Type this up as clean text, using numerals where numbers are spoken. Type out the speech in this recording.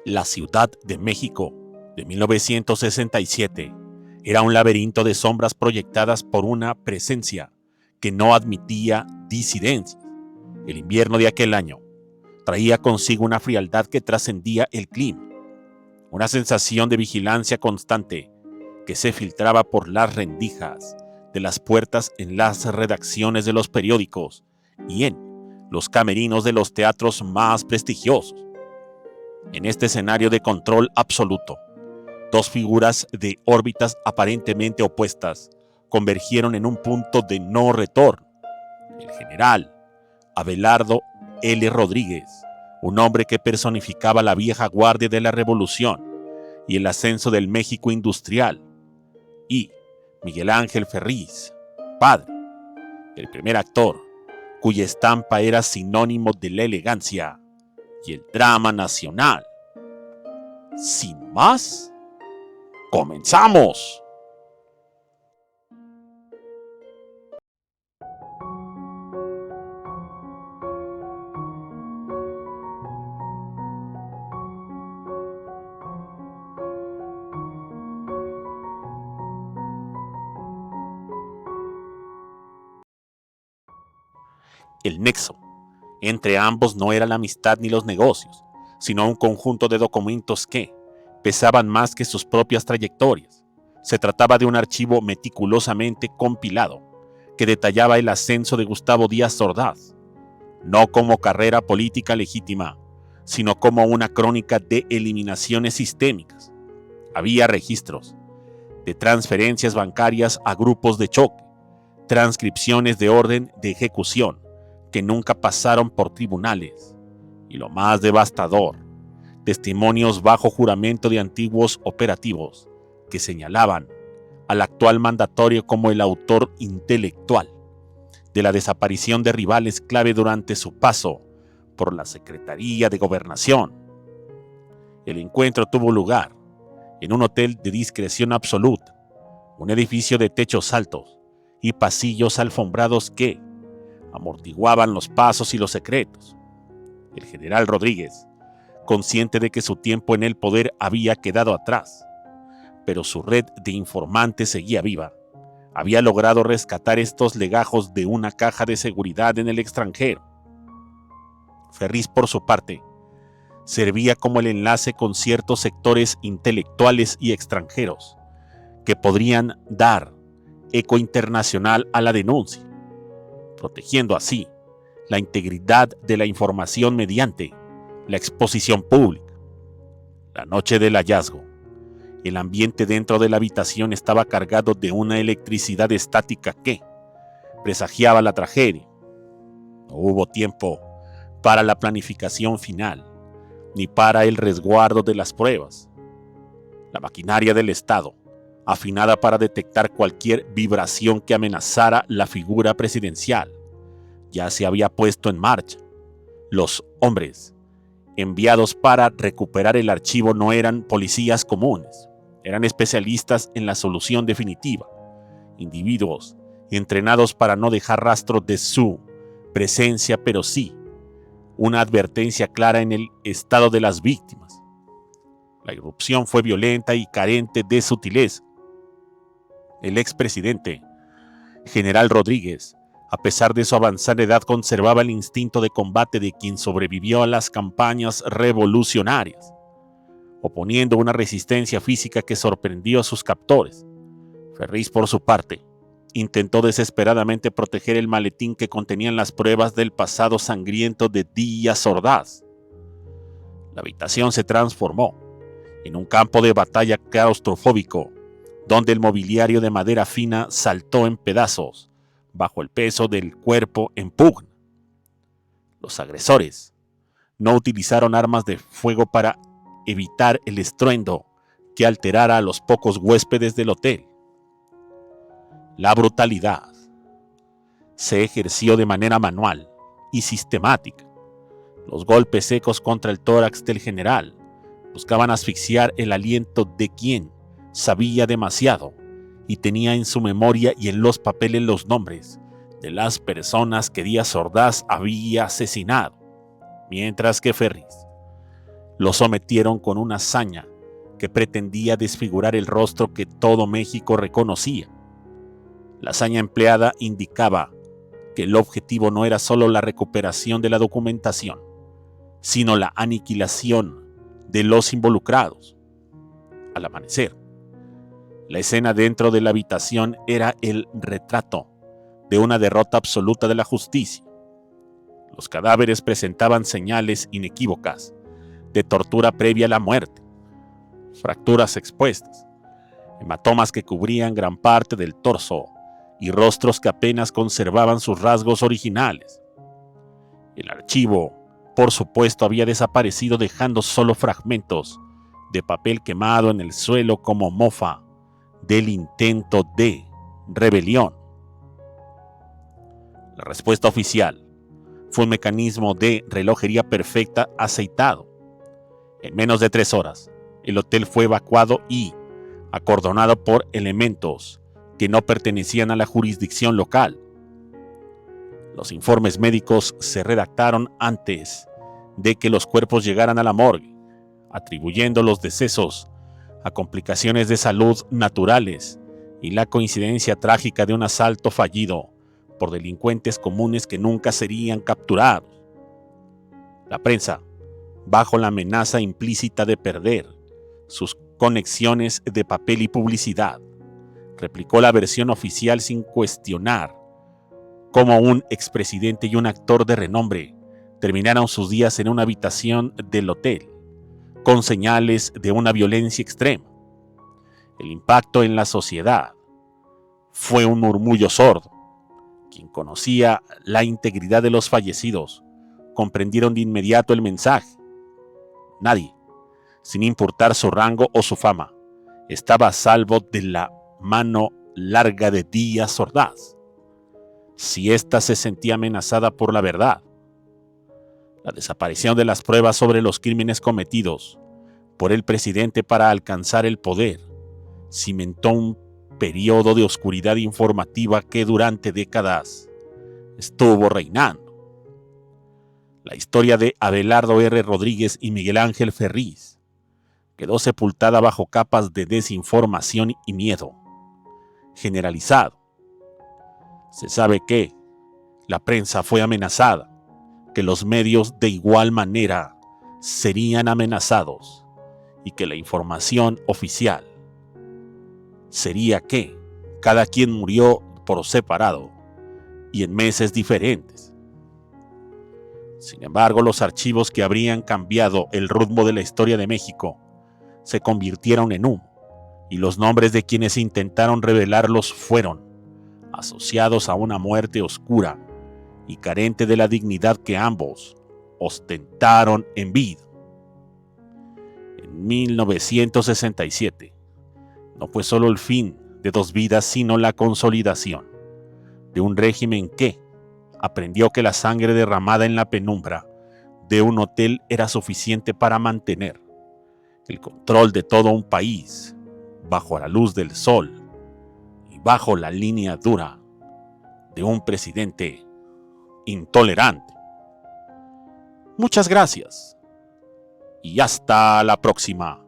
La Ciudad de México de 1967 era un laberinto de sombras proyectadas por una presencia que no admitía disidencias. El invierno de aquel año traía consigo una frialdad que trascendía el clima, una sensación de vigilancia constante que se filtraba por las rendijas de las puertas en las redacciones de los periódicos y en los camerinos de los teatros más prestigiosos. En este escenario de control absoluto, dos figuras de órbitas aparentemente opuestas convergieron en un punto de no retorno. El general Abelardo L. Rodríguez, un hombre que personificaba la vieja guardia de la revolución y el ascenso del México industrial, y Miguel Ángel Ferriz, padre, el primer actor, cuya estampa era sinónimo de la elegancia y el drama nacional. Sin más, ¡comenzamos! El nexo entre ambos no era la amistad ni los negocios, sino un conjunto de documentos que pesaban más que sus propias trayectorias. Se trataba de un archivo meticulosamente compilado que detallaba el ascenso de Gustavo Díaz Ordaz, no como carrera política legítima, sino como una crónica de eliminaciones sistémicas. Había registros de transferencias bancarias a grupos de choque, transcripciones de orden de ejecución que nunca pasaron por tribunales, y lo más devastador, testimonios bajo juramento de antiguos operativos que señalaban al actual mandatario como el autor intelectual de la desaparición de rivales clave durante su paso por la Secretaría de Gobernación. El encuentro tuvo lugar en un hotel de discreción absoluta, un edificio de techos altos y pasillos alfombrados que amortiguaban los pasos y los secretos. El general Rodríguez, consciente de que su tiempo en el poder había quedado atrás, pero su red de informantes seguía viva, había logrado rescatar estos legajos de una caja de seguridad en el extranjero. Ferriz, por su parte, servía como el enlace con ciertos sectores intelectuales y extranjeros que podrían dar eco internacional a la denuncia, protegiendo así la integridad de la información mediante la exposición pública. La noche del hallazgo, el ambiente dentro de la habitación estaba cargado de una electricidad estática que presagiaba la tragedia. No hubo tiempo para la planificación final, ni para el resguardo de las pruebas. La maquinaria del Estado, afinada para detectar cualquier vibración que amenazara la figura presidencial, ya se había puesto en marcha. Los hombres enviados para recuperar el archivo no eran policías comunes, eran especialistas en la solución definitiva, individuos entrenados para no dejar rastro de su presencia, pero sí una advertencia clara en el estado de las víctimas. La irrupción fue violenta y carente de sutileza. El expresidente, general Rodríguez, a pesar de su avanzada edad, conservaba el instinto de combate de quien sobrevivió a las campañas revolucionarias, oponiendo una resistencia física que sorprendió a sus captores. Ferriz, por su parte, intentó desesperadamente proteger el maletín que contenían las pruebas del pasado sangriento de Díaz Ordaz. La habitación se transformó en un campo de batalla claustrofóbico, donde el mobiliario de madera fina saltó en pedazos bajo el peso del cuerpo en pugna. Los agresores no utilizaron armas de fuego para evitar el estruendo que alterara a los pocos huéspedes del hotel. La brutalidad se ejerció de manera manual y sistemática. Los golpes secos contra el tórax del general buscaban asfixiar el aliento de quien sabía demasiado y tenía en su memoria y en los papeles los nombres de las personas que Díaz Ordaz había asesinado, mientras que Ferriz lo sometieron con una hazaña que pretendía desfigurar el rostro que todo México reconocía. La hazaña empleada indicaba que el objetivo no era solo la recuperación de la documentación, sino la aniquilación de los involucrados. Al amanecer, la escena dentro de la habitación era el retrato de una derrota absoluta de la justicia. Los cadáveres presentaban señales inequívocas de tortura previa a la muerte, fracturas expuestas, hematomas que cubrían gran parte del torso y rostros que apenas conservaban sus rasgos originales. El archivo, por supuesto, había desaparecido, dejando solo fragmentos de papel quemado en el suelo como mofa del intento de rebelión. La respuesta oficial fue un mecanismo de relojería perfecta aceitado. En menos de 3 horas, el hotel fue evacuado y acordonado por elementos que no pertenecían a la jurisdicción local. Los informes médicos se redactaron antes de que los cuerpos llegaran a la morgue, atribuyendo los decesos a complicaciones de salud naturales y la coincidencia trágica de un asalto fallido por delincuentes comunes que nunca serían capturados. La prensa, bajo la amenaza implícita de perder sus conexiones de papel y publicidad, replicó la versión oficial sin cuestionar cómo un expresidente y un actor de renombre terminaron sus días en una habitación del hotel, con señales de una violencia extrema. El impacto en la sociedad fue un murmullo sordo. Quien conocía la integridad de los fallecidos comprendieron de inmediato el mensaje. Nadie, sin importar su rango o su fama, estaba a salvo de la mano larga de Díaz Ordaz, si ésta se sentía amenazada por la verdad. La desaparición de las pruebas sobre los crímenes cometidos por el presidente para alcanzar el poder cimentó un periodo de oscuridad informativa que durante décadas estuvo reinando. La historia de Abelardo R. Rodríguez y Miguel Ángel Ferriz quedó sepultada bajo capas de desinformación y miedo generalizado. Se sabe que la prensa fue amenazada, que los medios de igual manera serían amenazados y que la información oficial sería que cada quien murió por separado y en meses diferentes. Sin embargo, los archivos que habrían cambiado el rumbo de la historia de México se convirtieron en humo, y los nombres de quienes intentaron revelarlos fueron asociados a una muerte oscura y carente de la dignidad que ambos ostentaron en vida. En 1967, no fue solo el fin de 2 vidas, sino la consolidación de un régimen que aprendió que la sangre derramada en la penumbra de un hotel era suficiente para mantener el control de todo un país bajo la luz del sol y bajo la línea dura de un presidente intolerante. Muchas gracias y hasta la próxima.